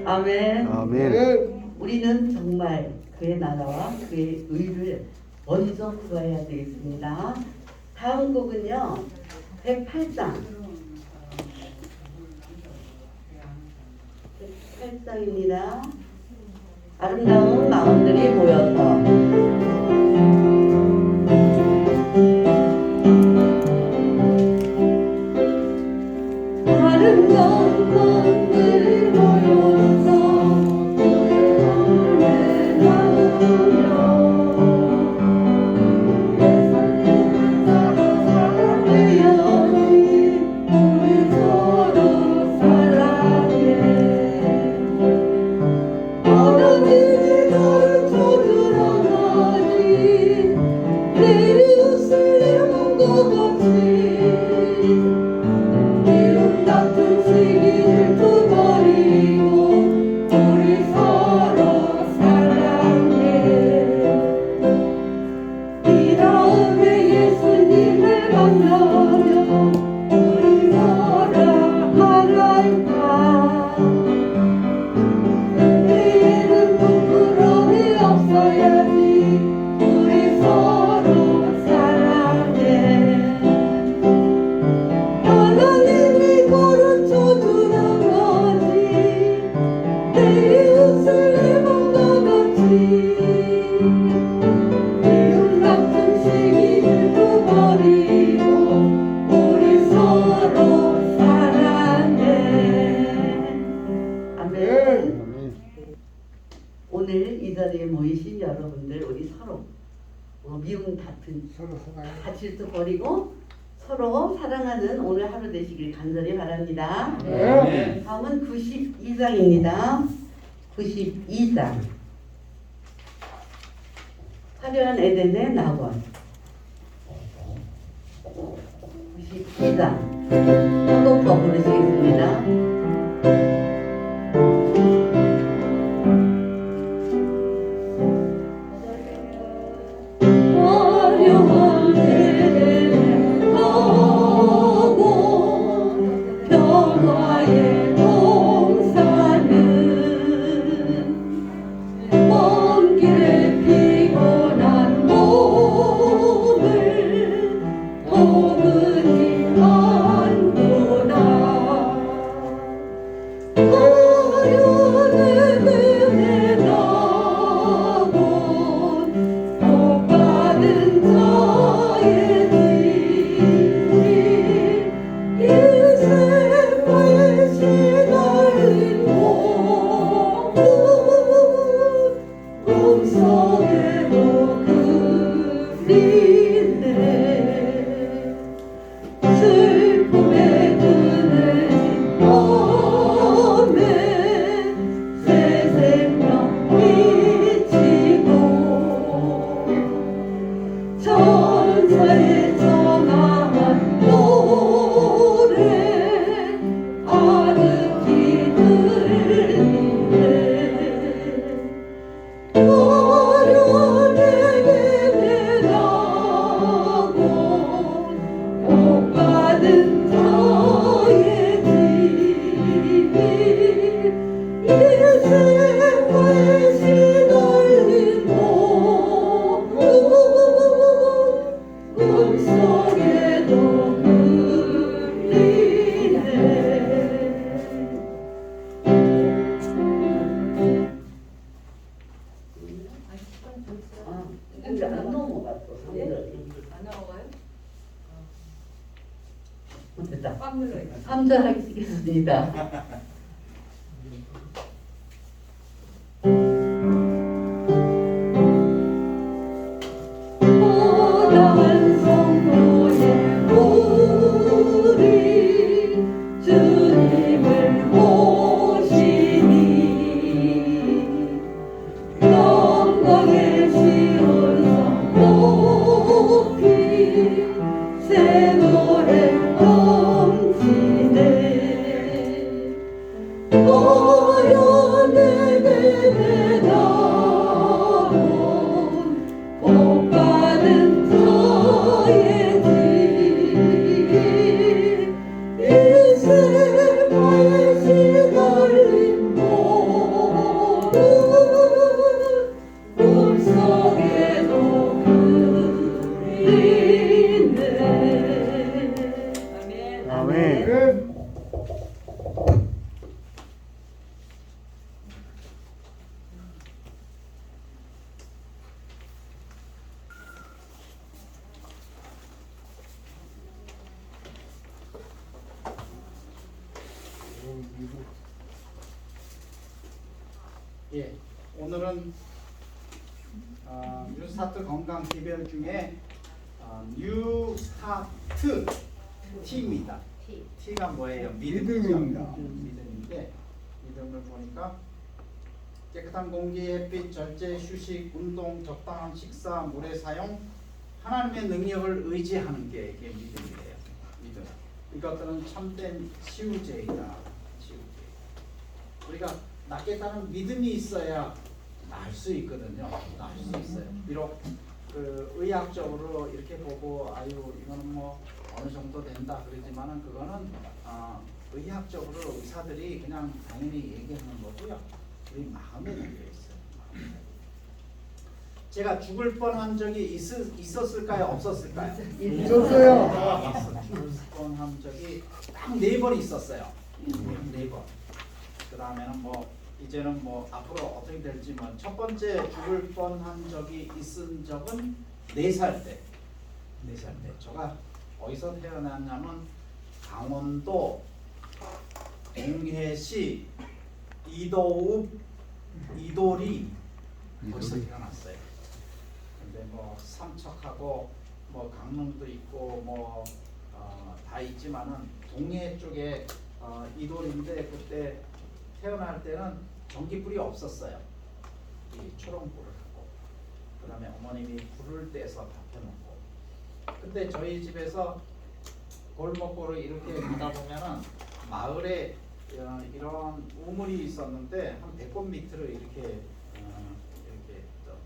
아멘. 아멘. 우리는 정말 그의 나라와 그의 의를 먼저 구해야 되겠습니다. 다음 곡은요, 108장. 108장입니다. 아름다운 마음들이 모여서. 아름다운 마음들이 모여서 내 나누며 예수님을 사랑하며 우리 서로 사랑해. 하나님이 나를 찾으라나니 내 이웃을 내 몸과 같이 오늘 이 자리에 모이신 여러분들, 우리 서로 미움 다툼 다 질투 버리고 서로 사랑하는 오늘 하루 되시길 간절히 바랍니다. 네. 다음은 92장입니다. 92장. 화려한 에덴의 낙원. 92장. 한 곡 더 부르시겠습니다. 예수의 3절 하겠습니다. 예, 오늘은 뉴스타트 건강 기별 중에 뉴스타트 T입니다. T가 뭐예요? 믿음입니다. 믿음인데 믿음을 보니까 깨끗한 공기, 햇빛, 절제, 휴식, 운동, 적당한 식사, 물의 사용, 하나님의 능력을 의지하는 게 이게 믿음이래요. 믿음. 이것들은 참된 치유제이다. 치유제. 우리가 낫겠다는 믿음이 있어야 나을 수 있거든요. 나을 수 있어요. 비록 그 의학적으로 이렇게 보고 아유 이거는 뭐 어느 정도 된다 그러지만은 그거는 의학적으로 의사들이 그냥 당연히 얘기하는 거고요. 우리 마음에 달려 있어요. 제가 죽을 뻔한 적이 있었을까요? 없었을까요? 있었어요. 죽을 뻔한 적이 딱 4번 있었어요. 4번. 그 다음에는 뭐 이제는 뭐 앞으로 어떻게 될지 뭐 첫 번째 죽을 뻔한 적이 있은 적은 4살 때. 4살 때. 제가 어디서 태어났냐면 강원도 동해시 이도읍 이도리 거기서 태어났어요. 근데 뭐 삼척하고 뭐 강릉도 있고 뭐 다 있지만은 동해 쪽에 이도리인데 그때 태어날 때는 전기불이 없었어요. 이 초롱불을 하고 그 다음에 어머님이 불을 떼서 밥해 놓고 근데 저희 집에서 골목골을 이렇게 가다 보면은 마을에 이런 우물이 있었는데 한 100번 밑으로 이렇게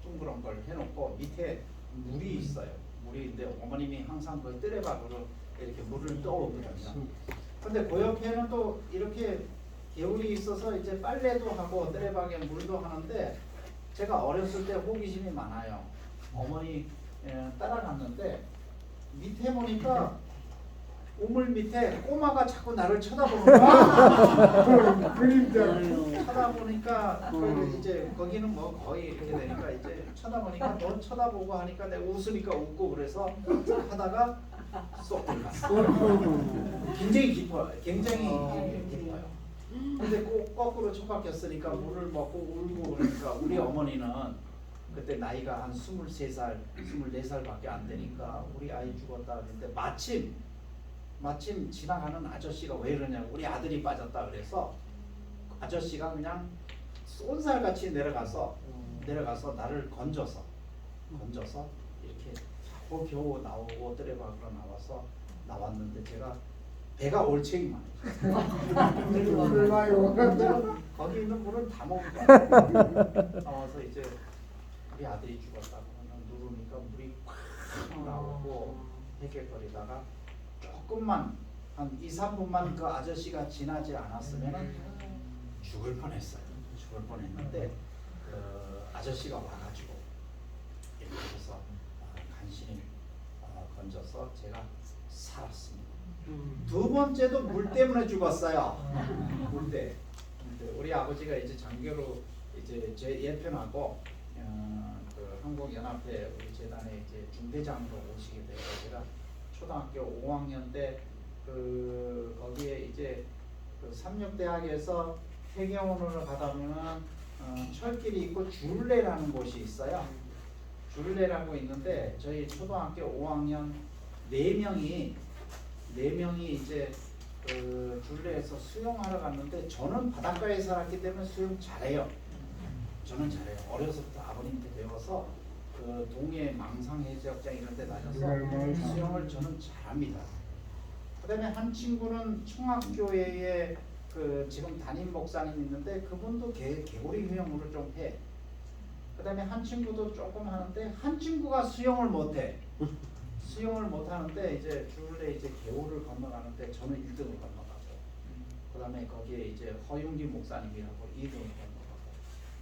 둥그런 걸 해놓고 밑에 물이 있어요. 물인데 어머님이 항상 그 뜨레박으로 이렇게 물을 떠오거든요. 근데 그 옆에는 또 이렇게 개울이 있어서 이제 빨래도 하고 뜨레박에 물도 하는데 제가 어렸을 때 호기심이 많아요. 어머니 따라갔는데 밑에 보니까 우물 밑에 꼬마가 자꾸 나를 쳐다보는 거야. 그림자. 쳐다보니까 이제 거기는 뭐 거의 이렇게 되니까 이제 쳐다보니까 너 쳐다보고 하니까 내가 웃으니까 웃고 그래서 하다가 쏙 들어갔어. 굉장히 깊어요. 굉장히 깊어요. 근데 꼭 거꾸로 처박혔으니까 물을 먹고 울고 그러니까 우리 어머니는 그때 나이가 한 23살, 24살밖에 안 되니까 우리 아이 죽었다 그랬는데 마침 지나가는 아저씨가 왜 이러냐고 우리 아들이 빠졌다 그래서 아저씨가 그냥 쏜살같이 내려가서 나를 건져서 이렇게 겨우 나오고 뜨레박으로 나와서 나왔는데 제가 배가 올챙이만 거기 있는 물을 다 먹은 거야. 나와서 이제 우리 아들이 죽었다고 누르니까 물이 콱 나오고 헥헥거리다가 조금만 한 2, 3분만 그 아저씨가 지나지 않았으면 죽을 뻔했어요. 죽을 뻔했는데 그 아저씨가 와가지고 이렇게 해서 간신히 건져서 제가 살았습니다. 두 번째도 물 때문에 죽었어요. 물 때. 우리 아버지가 이제 장교로 이제 제 예편하고 그 한국연합회 우리 재단에 이제 중대장으로 오시게 되고 제가 초등학교 5학년 때 거기에 이제 그 삼육대학에서 해경원을 가다 보면 철길이 있고 줄레라는 곳이 있어요. 줄레라고 있는데 저희 초등학교 5학년 4명이 이제 그 줄레에서 수영하러 갔는데 저는 바닷가에 살았기 때문에 수영 잘해요. 저는 잘해요. 어려서부터 아버님한테 배워서 그 동해 망상해수욕장 이런 데 다녀서 수영을 저는 잘합니다. 그다음에 한 친구는 청학교회에 그 지금 담임 목사님 있는데 그분도 개구리 수영을 좀 해. 그다음에 한 친구도 조금 하는데 한 친구가 수영을 못해. 수영을 못하는데 이제 줄에 이제 개울을 건너가는데 저는 1등을 건너가고, 그다음에 거기에 이제 허윤기 목사님이라고 2등을 건너가고,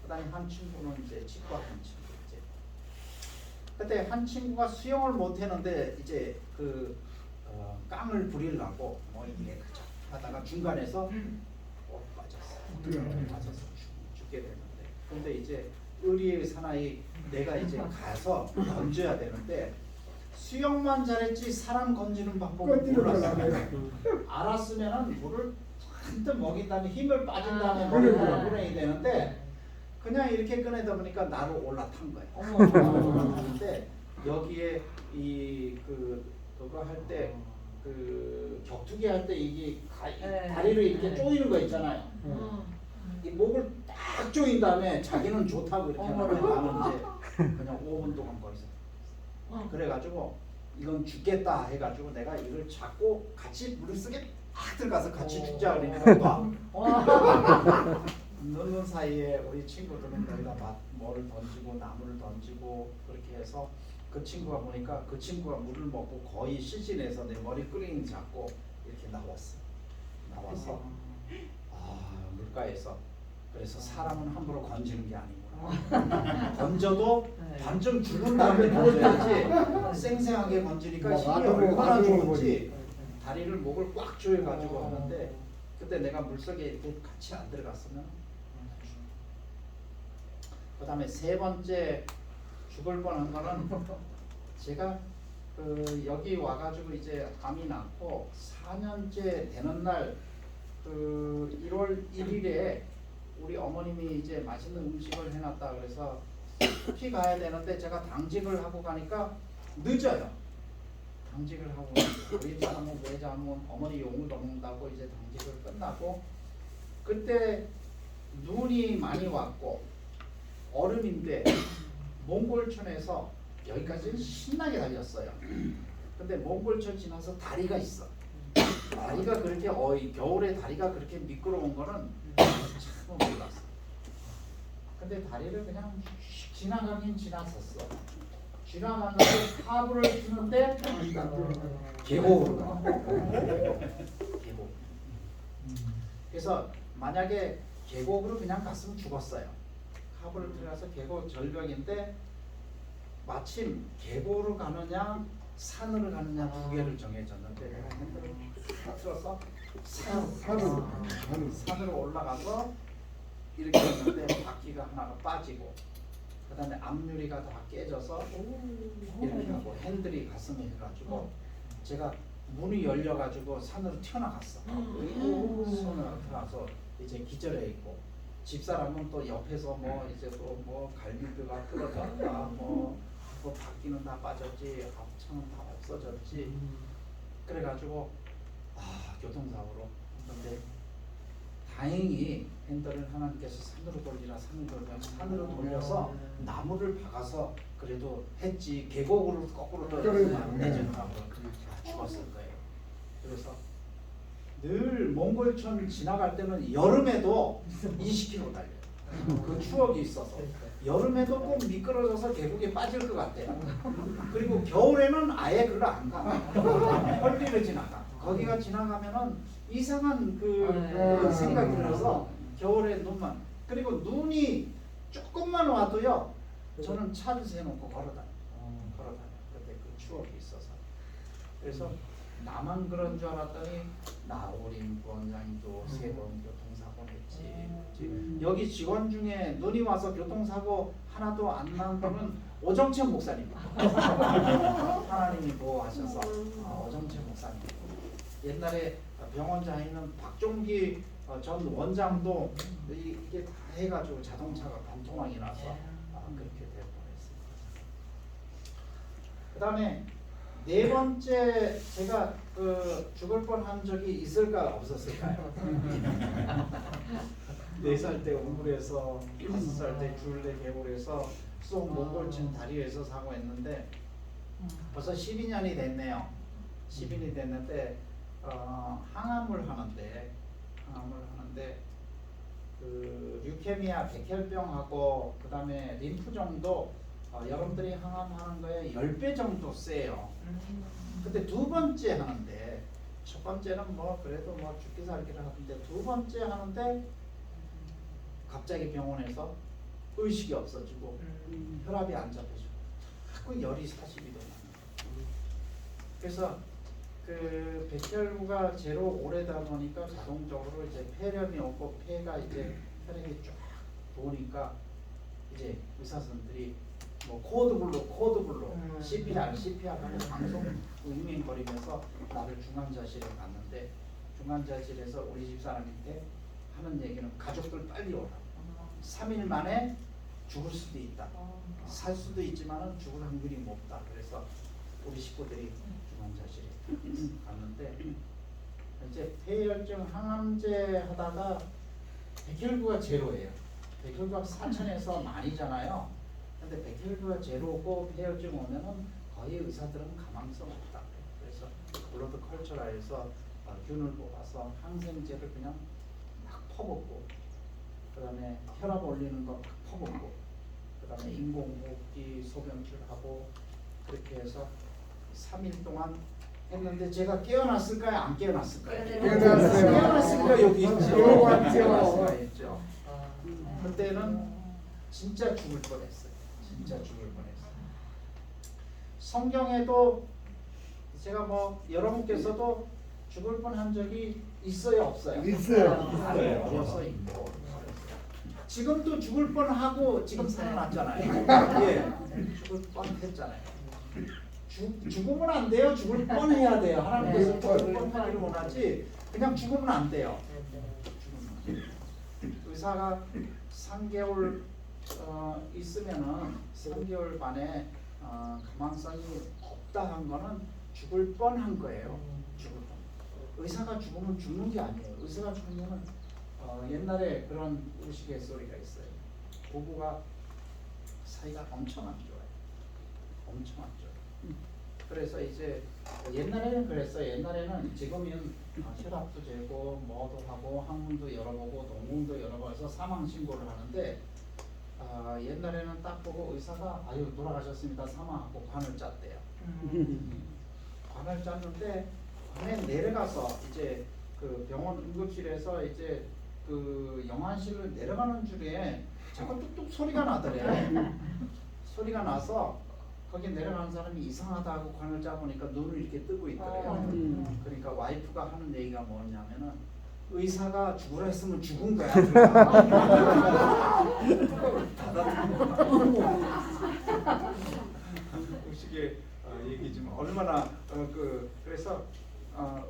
그다음에 한 친구는 이제 치과하는 친구 이제. 그때 한 친구가 수영을 못했는데 이제 그 깡을 부리려고 뭐 이래 그저 하다가 중간에서 빠져서 죽게 되는데, 근데 이제 의리의 사나이 내가 이제 가서 건져야 되는데 수영만 잘했지 사람 건지는 방법을 몰랐어. 알았으면은 물을 잔뜩 먹인 다음에 힘을 빠진 다음에 머리를 꺼내야 되는데 그냥 이렇게 꺼내다 보니까 나로 올라탄 거야. 올라탔는데 여기에 그거 할 때 그 격투기 할 때 이게 다리를 이렇게 조이는 거 있잖아요. 이 목을 딱 조인 다음에 자기는 좋다고 이렇게 하는데 나는 이제 그냥 5분 동안 거기서 그래가지고 이건 죽겠다 해가지고 내가 이걸 잡고 같이 물속에 딱 들어가서 같이 죽자 그러니까 넣는 사이에 우리 친구들은 거기다 뭐를 던지고 나무를 던지고 그렇게 해서 그 친구가 보니까 그 친구가 물을 먹고 거의 실신해서 내 머리 끄링 잡고 이렇게 나와서 물가에서 그래서 사람은 함부로 건지는 게 아니구나. 건져도 반쯤 죽은 다음에 건져야지 생생하게 건지니까 힘이 얼마나 좋은지 다리를 목을 꽉 조여가지고 하는데 그때 내가 물속에 이렇게 같이 안 들어갔으면 그 다음에 3번째 죽을 뻔한 거는 제가 여기 와가지고 이제 암이 났고 4년째 되는 날 1월 1일에 우리 어머님이 이제 맛있는 음식을 해놨다 그래서 숲이 가야 되는데 제가 당직을 하고 가니까 늦어요. 당직을 하고 우리 사람은 외자면 어머니 용을 먹는다고 이제 당직을 끝나고 그때 눈이 많이 왔고 얼음인데 몽골천에서 여기까지는 신나게 달렸어요. 근데 몽골천 지나서 다리가 있어. 다리가 그렇게 겨울에 다리가 그렇게 미끄러운 거는 참 몰랐어. 근데 다리를 그냥 지나가긴 지나섰어. 지나갔는데 카브를 트는데 계곡으로 가. 계곡. 그래서 만약에 계곡으로 그냥 갔으면 죽었어요. 카브를 들어가서 계곡 절벽인데 마침 계곡으로 가느냐 산으로 가느냐 2개를 정해졌는데 내가 핸들을 틀어서 산으로 올라가서 이렇게 했는데 바퀴가 하나가 빠지고 그 다음에 앞유리가 다 깨져서 이렇게 하고 핸들이 가슴에 해가지고 제가 문이 열려가지고 산으로 튀어나갔어. 산으로 들어가서 이제 기절해 있고 집사람은 또 옆에서 뭐 이제 또 뭐 갈비뼈가 끊어졌다 뭐 바퀴는 다 빠졌지 합창은 다 없어졌지 그래가지고 교통사고로. 근데 다행히 핸들을 하나님께서 산으로 산으로 돌려서 나무를 박아서 그래도 했지 계곡으로 거꾸로 떨어졌으면 안 되잖아. 죽었을 거예요. 그래서 늘 몽골천 지나갈 때는 여름에도 20km 달려요. 그 추억이 있어서 여름에도 꼭 미끄러져서 계곡에 빠질 것 같아요. 그리고 겨울에는 아예 그걸 안 가. 헐리를 지나가. 거기가 지나가면은 이상한 그 생각이 들어서 겨울에 눈만 그리고 눈이 조금만 와도요 저는 차를 세놓고 걸어다녀요. 그때 그 추억이 있어서 그래서 나만 그런 줄 알았더니 나오림 원장님도 3번 교통사고 냈지. 여기 직원 중에 눈이 와서 교통사고 하나도 안 난 거는 오정채 목사님. 하나님이 보호하셔서 오정채 목사님. 옛날에 병원장에 있는 박종기 전 원장도 이게 다 해가지고 자동차가 반토막이 나서 그렇게 될 뻔했습니다. 그 다음에 네 번째 제가 죽을 뻔한 적이 있을까 없었을까요? 4살 때 우물에서 5살 때 줄레 계곡에서 쏙 몽골чин 다리에서 사고했는데 벌써 12년이 됐네요. 10년이 됐는데 항암을 하는데 그 류케미아 백혈병하고 그 다음에 림프종도 여러분들이 항암하는 거에 10배 정도 세요. 근데 두 번째 하는데 첫 번째는 뭐 그래도 뭐 죽기 살기를 하는데 두 번째 하는데 갑자기 병원에서 의식이 없어지고 혈압이 안 잡혀지고 자꾸 열이 42도 나요. 그래서 그 백혈구가 제로 오래다 보니까 자동적으로 이제 폐렴이 오고 폐가 이제 혈액이 쫙 도니까 이제 의사 선생들이 뭐 코드블루 CPR 하고 방송 윙윙거리면서 나를 중환자실에 갔는데 중환자실에서 우리 집사람한테 하는 얘기는 가족들 빨리 오라. 3일 만에 죽을 수도 있다. 살 수도 있지만은 죽을 확률이 높다. 그래서 우리 식구들이 중환자실에 갔는데 이제 폐혈증 항암제 하다가 백혈구가 제로예요. 백혈구가 4천에서 만이잖아요. 근데 백혈구가 제로고 폐혈증 오면은 거의 의사들은 가망성 없다. 그래서 블러드 컬처라에서 균을 뽑아서 항생제를 그냥 막 퍼붓고 그 다음에 혈압 올리는 거 막 퍼붓고 그 다음에 인공호흡기 소변줄하고 그렇게 해서 3일 동안 했는데 제가 깨어났을까요? 안 깨어났을까요? 깨어났어요. 깨어났으니까 여기 있죠. 깨어났죠. 그때는 진짜 죽을 뻔했어요. 진짜 죽을 뻔했어요. 성경에도 제가 뭐 여러분께서도 죽을 뻔한 적이 있어요, 없어요? 있어요. 어려서 있고. 지금도 죽을 뻔하고 지금 살아났잖아요. 예, 죽을 뻔했잖아요. 죽으면 안 돼요. 죽을 뻔해야 돼요. 하나님께서 죽을 뻔하기를 원하지 그냥 죽으면 안 돼요. 의사가 3개월 있으면은 3개월 만에 가망성이 없다 한 거는 죽을 뻔한 거예요. 죽을 뻔. 의사가 죽으면 죽는 게 아니에요. 의사가 죽으면은 옛날에 그런 우스갯소리가 있어요. 부부가 사이가 엄청 안 좋아요. 엄청 안 좋아요. 그래서 이제 옛날에는 그랬어요. 옛날에는 지금은 혈압도 재고 뭐도 하고 항문도 열어보고 농문도 열어봐서 사망 신고를 하는데 옛날에는 딱 보고 의사가 아유 돌아가셨습니다 사망하고 관을 짰대요. 관을 짰는데 관에 내려가서 이제 그 병원 응급실에서 이제 그 영안실로 내려가는 중에 자꾸 뚝뚝 소리가 나더래. 소리가 나서 거기 내려가는 사람이 이상하다고 관을 짜보니까 눈을 이렇게 뜨고 있더래요. 그러니까 와이프가 하는 얘기가 뭐냐면은 의사가 죽으라 했으면 죽은 거야. 의식의 얘기지만 얼마나 그래서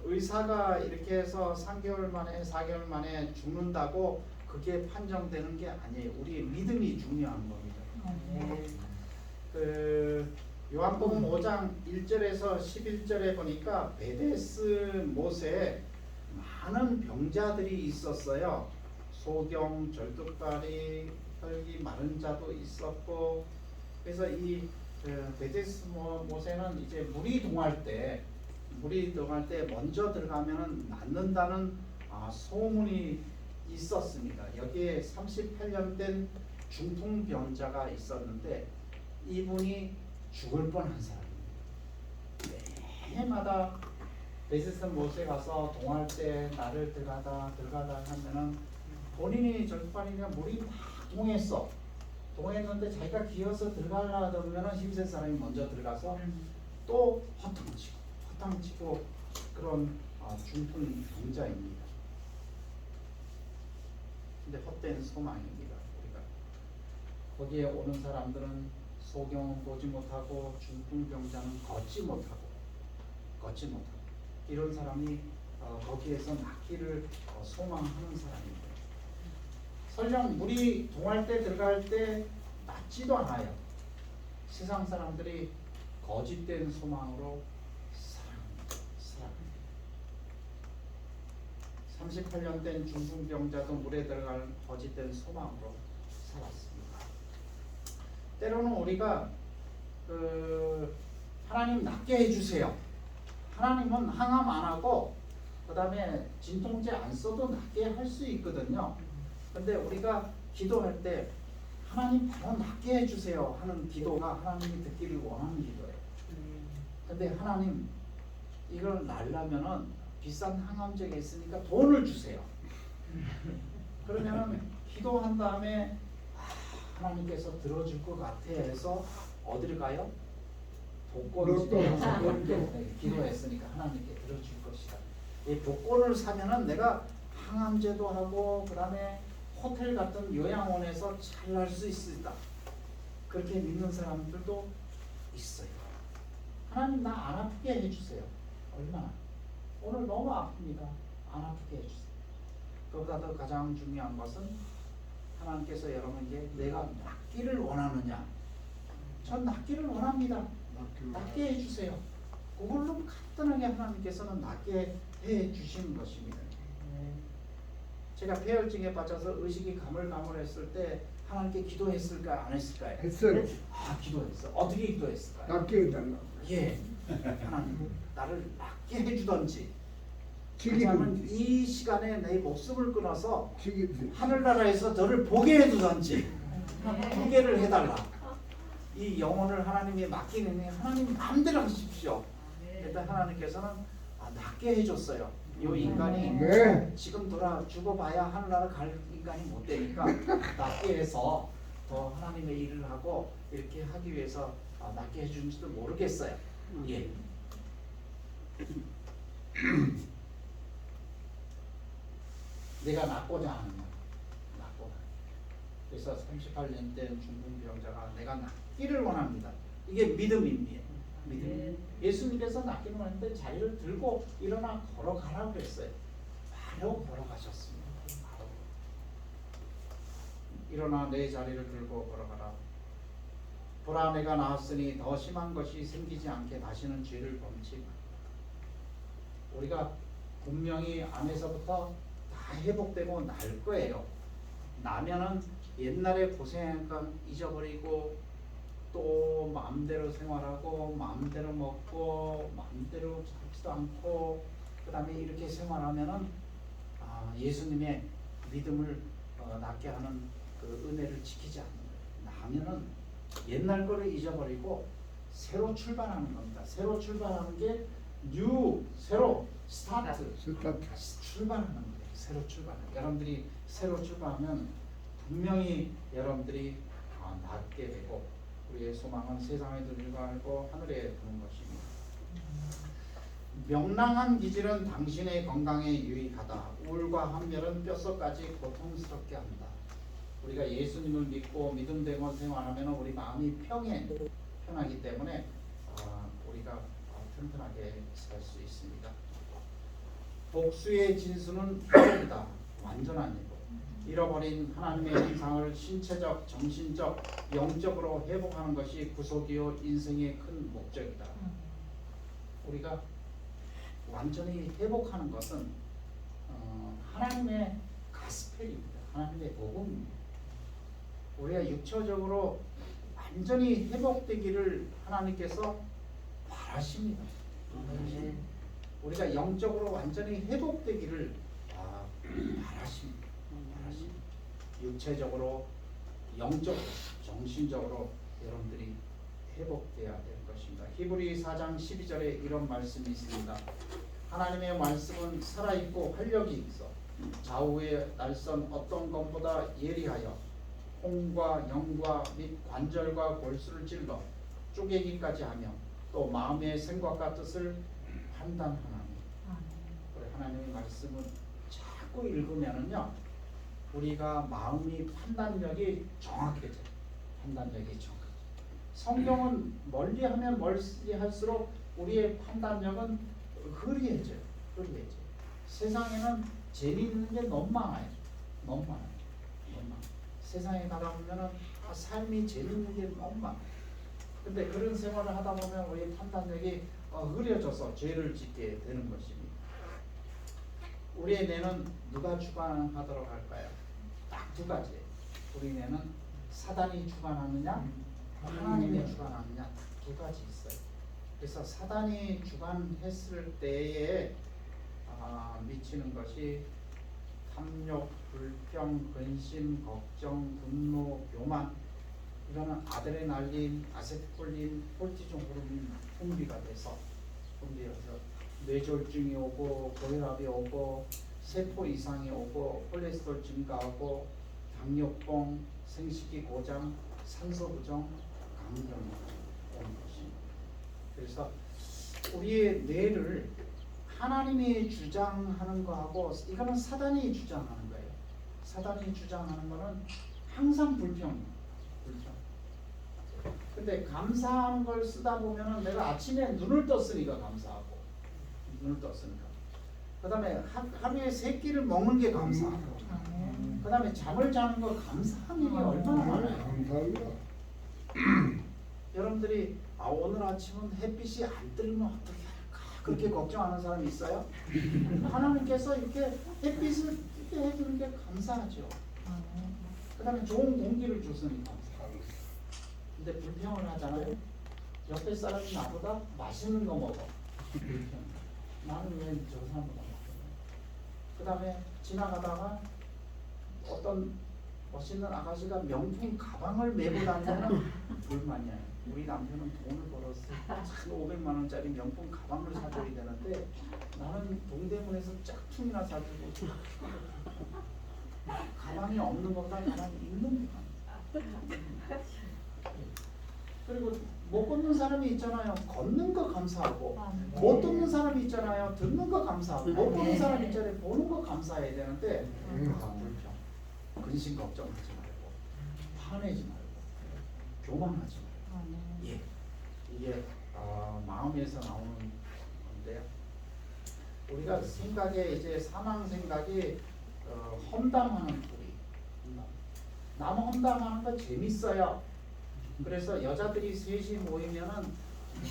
의사가 이렇게 해서 3개월 만에 4개월 만에 죽는다고 그게 판정되는 게 아니에요. 우리의 믿음이 중요한 겁니다. 그 요한복음 5장 1절에서 11절에 보니까 베데스 못에 많은 병자들이 있었어요. 소경, 절뚝발이, 혈기 마른 자도 있었고 그래서 이 베데스 못에는 이제 물이 동할 때 먼저 들어가면은 낫는다는 소문이 있었습니다. 여기에 38년 된 중풍병자가 있었는데 이분이 죽을 뻔한 사람입니다. 해마다 베데스 못에 가서 동할 때 나를 들어가다 하면은 본인이 절판이면 물이 막 동했는데 자기가 기어서 들어가려다 보면은 힘센 사람이 먼저 들어가서 또 허탕치고 그런 중풍 병자입니다. 근데 헛된 소망입니다. 우리가 거기에 오는 사람들은 소경은 보지 못하고 중풍병자는 걷지 못하고 이런 사람이 거기에서 낫기를 소망하는 사람입니다. 설령 물이 동할 때 들어갈 때 낫지도 않아요. 세상 사람들이 거짓된 소망으로 살아갑니다. 38년 된 중풍병자도 물에 들어갈 거짓된 소망으로 살았습니다. 때로는 우리가 하나님 낫게 해주세요. 하나님은 항암 안 하고 그 다음에 진통제 안 써도 낫게 할 수 있거든요. 근데 우리가 기도할 때 하나님 바로 낫게 해주세요 하는 기도가 하나님이 듣기를 원하는 기도예요. 근데 하나님 이걸 날려면은 비싼 항암제가 있으니까 돈을 주세요. 그러면은 기도한 다음에 하나님께서 들어줄 것 같아 해서 어디를 가요? 복권을 기도했으니까 하나님께 들어줄 것이다. 이 복권을 사면은 내가 항암제도 하고 그 다음에 호텔 같은 요양원에서 잘 날 수 있다. 그렇게 믿는 사람들도 있어요. 하나님 나 안 아프게 해주세요. 얼마나? 오늘 너무 아픕니다. 안 아프게 해주세요. 그보다 더 가장 중요한 것은 하나님께서 여러분에게 내가 낫기를 원하느냐? 전 낫기를 원합니다. 낫게 해주세요. 그걸로 간단하게 하나님께서는 낫게 해주시는 것입니다. 제가 폐혈증에 빠져서 의식이 가물가물했을 때 하나님께 기도했을까요? 안 했을까요? 했어요. 기도했어. 어떻게 기도했을까요? 낫게 해달라고. 예, 하나님 나를 낫게 해주던지 죽이든지. 이 시간에 내 목숨을 끊어서 죽이든지. 하늘나라에서 너를 보게 해두던지 두 개를 해달라. 이 영혼을 하나님이 맡기는 하나님 마음대로 하십시오. 일단 하나님께서는 낫게 해줬어요. 이 인간이 네. 지금 돌아 죽어봐야 하늘나라 갈 인간이 못 되니까 낫게 해서 더 하나님의 일을 하고 이렇게 하기 위해서 낫게 해준지도 모르겠어요. 예. 내가 낫고자 하느냐? 낫고자. 그래서 38년 된 중풍병자가 내가 낫기를 원합니다. 이게 믿음입니다. 믿음. 예수님께서 낫기를 원했는데 자리를 들고 일어나 걸어가라고 그랬어요. 바로 걸어가셨습니다. 바로. 일어나 내 자리를 들고 걸어가라. 보라 내가 나았으니 더 심한 것이 생기지 않게 다시는 죄를 범치 마. 우리가 분명히 안에서부터 다 회복되고 날 거예요. 나면은 옛날에 고생한 건 잊어버리고 또 마음대로 생활하고 마음대로 먹고 마음대로 살지도 않고 그 다음에 이렇게 생활하면은 예수님의 믿음을 낫게 하는 그 은혜를 지키지 않는 거예요. 나면은 옛날 거를 잊어버리고 새로 출발하는 겁니다. 새로 출발하는 게 새로 스타트 출발하는 거예요. 새로 출발하는. 여러분들이 새로 출발하면 분명히 여러분들이 낫게 되고 우리의 소망은 세상에 두는 아니고 하늘에 두는 것입니다. 명랑한 기질은 당신의 건강에 유익하다. 우울과 한멸은 뼛속까지 고통스럽게 한다. 우리가 예수님을 믿고 믿음대로 생활하면 우리 마음이 편하기 때문에 우리가 튼튼하게 살 수 있습니다. 복수의 진수는 회복이다. 완전한 회복. 잃어버린 하나님의 형상을 신체적, 정신적, 영적으로 회복하는 것이 구속이요 인생의 큰 목적이다. 우리가 완전히 회복하는 것은 하나님의 가스펠입니다. 하나님의 복음입니다. 우리가 육체적으로 완전히 회복되기를 하나님께서 바라십니다. 우리가 영적으로 완전히 회복되기를 바라십니다. 육체적으로, 영적으로, 정신적으로 여러분들이 회복되어야 될 것입니다. 히브리 4장 12절에 이런 말씀이 있습니다. 하나님의 말씀은 살아있고 활력이 있어 좌우의 날선 어떤 것보다 예리하여 홍과 영과 및 관절과 골수를 찔러 쪼개기까지 하며 또 마음의 생각과 뜻을 판단하나니. 그래, 하나님의 말씀은 자꾸 읽으면은요 우리가 마음이 판단력이 정확해져요. 성경은 멀리하면 멀리할수록 우리의 판단력은 흐리해져요. 세상에는 재미있는 게 너무 많아요. 너무 많아요. 너무 많아요. 세상에 가다 보면은 삶이 재미있는 게 너무 많아요. 근데 그런 생활을 하다 보면 우리 판단력이 흐려져서 죄를 짓게 되는 것입니다. 우리의 뇌는 누가 주관하도록 할까요? 딱 두 가지예요. 우리 뇌는 사단이 주관하느냐, 하나님이 주관하느냐, 두 가지 있어요. 그래서 사단이 주관했을 때에 미치는 것이 탐욕, 불평, 근심, 걱정, 분노, 교만, 이거는 아드레날린, 아세트콜린, 콜티졸 호르몬이 분비가 돼서 뇌졸중이 오고 고혈압이 오고 세포 이상이 오고 콜레스테롤 증가하고 당뇨병, 생식기 고장, 산소 부정, 감염이 오는 것입니다. 그래서 우리의 뇌를 하나님이 주장하는 거하고 이거는 사단이 주장하는 거예요. 사단이 주장하는 거는 항상 불평. 근데 감사하는 걸 쓰다 보면은 내가 아침에 눈을 떴으니까 감사하고, 눈을 떴으니까. 그 다음에 하루에 3끼를 먹는 게 감사하고, 그 다음에 잠을 자는 거 감사한 일이 얼마나 많아요. 감사합니다. 여러분들이 오늘 아침은 햇빛이 안 뜨면 어떻게 할까 그렇게 걱정하는 사람이 있어요? 하나님께서 이렇게 햇빛을 뜨게 해주는 게 감사하죠. 그 다음에 좋은 공기를 줬으니 감사. 근데 불평을 하잖아요. 옆에 사람이 나보다 맛있는 거 먹어. 불평. 나는 왜 저 사람보다 먹어? 그 다음에 지나가다가 어떤 멋있는 아가씨가 명품 가방을 메고 다니면 불만이야. 우리 남편은 돈을 벌어서 1,500만 원짜리 명품 가방을 사줘야 되는데 나는 동대문에서 짝퉁이나 사주고 가방이 없는 것보다 가방이 있는 거. 그리고 못 걷는 사람이 있잖아요. 걷는 거 감사하고, 못 듣는 사람이 있잖아요. 듣는 거 감사하고, 못 보는 사람이 있잖아요. 보는 거 감사해야 되는데 불평, 근심 걱정하지 말고, 화내지 말고, 교만하지 말고. 예, 이게 마음에서 나오는 건데요. 우리가 생각에 이제 사망 생각이 험담하는 뿌리. 남 험담하는 거 재밌어요. 그래서 여자들이 셋이 모이면은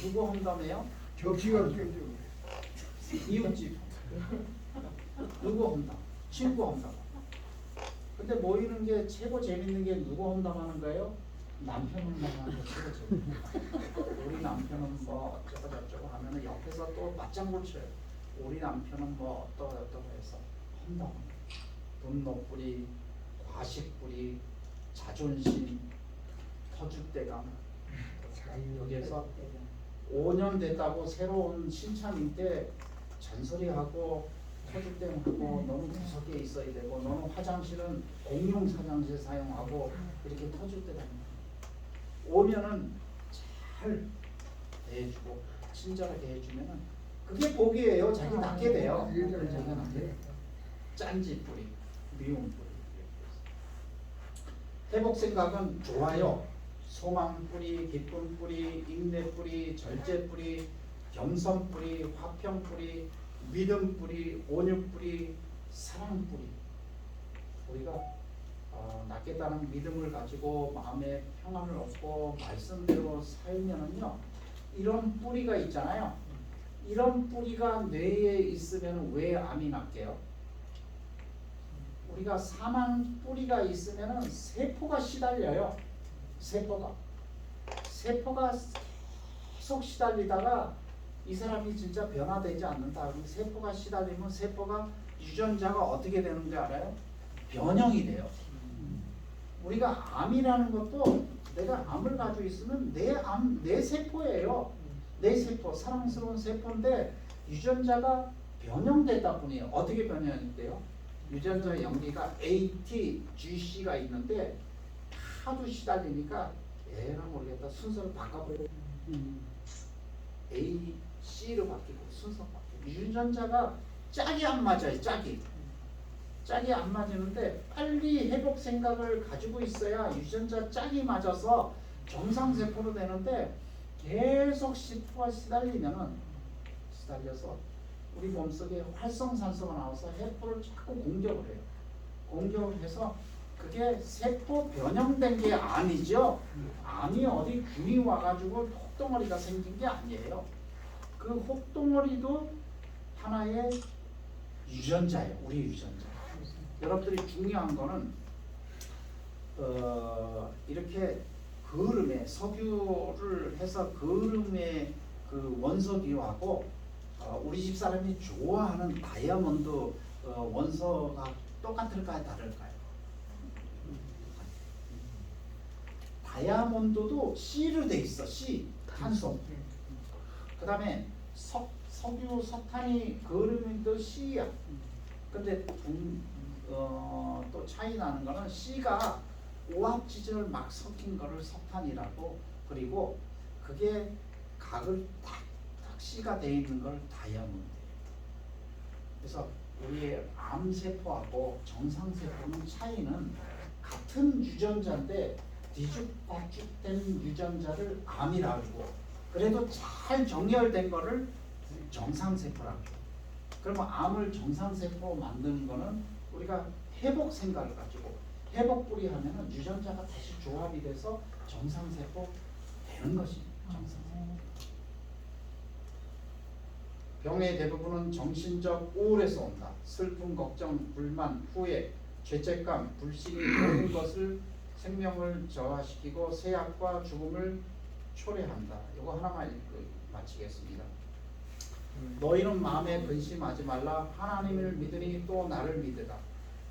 누구 험담해요? 접시가 깨져. 이웃집. 누구 험담? 친구 험담. 근데 모이는 게 최고 재밌는 게 누구 험담하는 거예요? 남편 험담하는 거 최고 재밌는. 우리 남편은 뭐 어쩌고 저쩌고 하면은 옆에서 또 맞장구 쳐요. 우리 남편은 뭐 어떠고 해서 험담. 분노뿌리, 과식뿌리, 자존심, 터줏대감. 여기에서 5년 됐다고 새로운 신참일 때 잔소리하고 터줏대감하고 너는 구석에 있어야 되고 너는 화장실은 공용 화장실 사용하고 이렇게 터줏대감. 오면은 잘 대해주고 친절하게 해주면은 그게 복이에요. 자기 낫게 돼요. 자기가 낫게 돼요. 짠짓뿌리, 미움뿌리. 회복 생각은 좋아요. 소망뿌리, 기쁨뿌리, 인내뿌리, 절제뿌리, 겸손뿌리, 화평뿌리, 믿음뿌리, 온유뿌리, 사랑뿌리. 우리가 낫겠다는 믿음을 가지고 마음에 평안을 얻고 말씀대로 살면은요, 이런 뿌리가 있잖아요. 이런 뿌리가 뇌에 있으면 왜 암이 낫게요? 우리가 사망 뿌리가 있으면은 세포가 시달려요. 세포가 계속 시달리다가 이 사람이 진짜 변화되지 않는다. 그럼 세포가 시달리면 세포가 유전자가 어떻게 되는지 알아요? 변형이 돼요. 우리가 암이라는 것도 내가 암을 가지고 있으면 내 세포예요. 내 세포, 사랑스러운 세포인데 유전자가 변형됐다 뿐이에요. 어떻게 변형돼요? 유전자 연기가 ATGC가 있는데 하도 시달리니까 에라 모르겠다 순서를 바꿔버려요. AC로 바뀌고 순서 바뀌고 유전자가 짝이 안 맞아요. 짝이 안 맞는데 빨리 회복 생각을 가지고 있어야 유전자 짝이 맞아서 정상세포로 되는데 계속 세포가 시달려서 우리 몸속에 활성산소가 나와서 해포를 자꾸 공격을 해요. 공격을 해서 그게 세포 변형된 게 아니죠. 암이 어디 균이 와가지고 혹덩어리가 생긴 게 아니에요. 그 혹덩어리도 하나의 유전자예요. 우리 유전자. 여러분들이 중요한 거는 이렇게 거름에 석유를 해서 거름에 그 원석유하고 우리 집 사람이 좋아하는 다이아몬드 원소가 똑같을까요? 다를까요? 다이아몬드도 C로 돼 있어. C 탄소. 그 다음에 석유 석탄이 거름도 C야. 근데 또 차이 나는 거는 C가 오합지절 막 섞인 거를 석탄이라고, 그리고 그게 각을 딱 C가 돼 있는 걸 다이아몬드. 그래서 우리의 암세포하고 정상세포는 차이는 같은 유전자인데 뒤죽박죽된 유전자를 암이라고, 그래도 잘 정렬된 거를 정상세포라고. 그러면 암을 정상세포로 만드는 거는 우리가 회복 생각을 가지고 회복뿌리 하면은 유전자가 다시 조합이 돼서 정상세포 되는 것입니다. 정상세포. 병의 대부분은 정신적 우울에서 온다. 슬픔, 걱정, 불만, 후회, 죄책감, 불신이 모든 것을 생명을 저하시키고 쇠약과 죽음을 초래한다. 이거 하나만 읽고 마치겠습니다. 너희는 마음에 근심하지 말라. 하나님을 믿으니 또 나를 믿으라.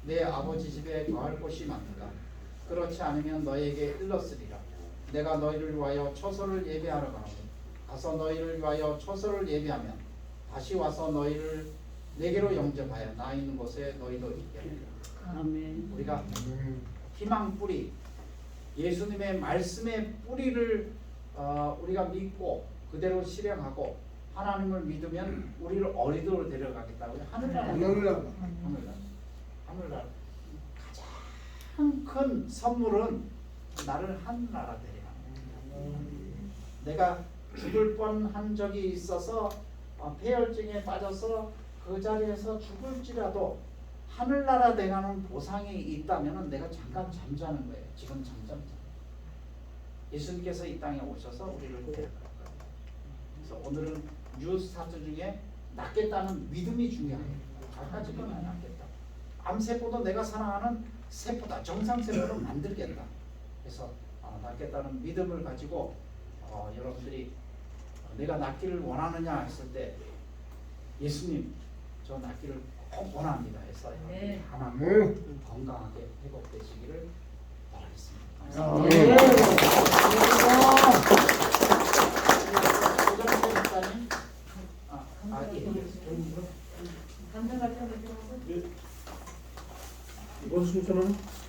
내 아버지 집에 거할 곳이 많다. 그렇지 않으면 너희에게 일렀으리라. 내가 너희를 위하여 처소를 예배하러 가노니 가서 너희를 위하여 처소를 예배하면 다시 와서 너희를 내게로 영접하여 나 있는 곳에 너희도 있게 하리라. 아멘. 우리가 희망 뿌리, 예수님의 말씀의 뿌리를 우리가 믿고 그대로 실행하고 하나님을 믿으면 우리를 어디로 데려가겠다고요? 하늘나라. 하늘나라. 가장 큰 선물은 나를 하늘나라 데려가는. 내가 죽을 뻔한 적이 있어서 폐혈증에 빠져서 그 자리에서 죽을지라도 하늘나라 돼가는 보상이 있다면 내가 잠깐 잠자는 거예요. 지금 잠잠. 예수님께서 이 땅에 오셔서 우리를 데려갈 거예요. 그래서 오늘은 뉴스타트 중에 낫겠다는 믿음이 중요해요. 아까지는 낫겠다. 암세포도 내가 사랑하는 세포다. 정상세포를 만들겠다. 그래서 낫겠다는 믿음을 가지고 여러분들이 내가 낫기를 원하느냐 했을 때 예수님 저 낫기를 꼭 원합니다 해서 하나님 건강하게 회복되시기를 바라겠습니다. 이번 순서는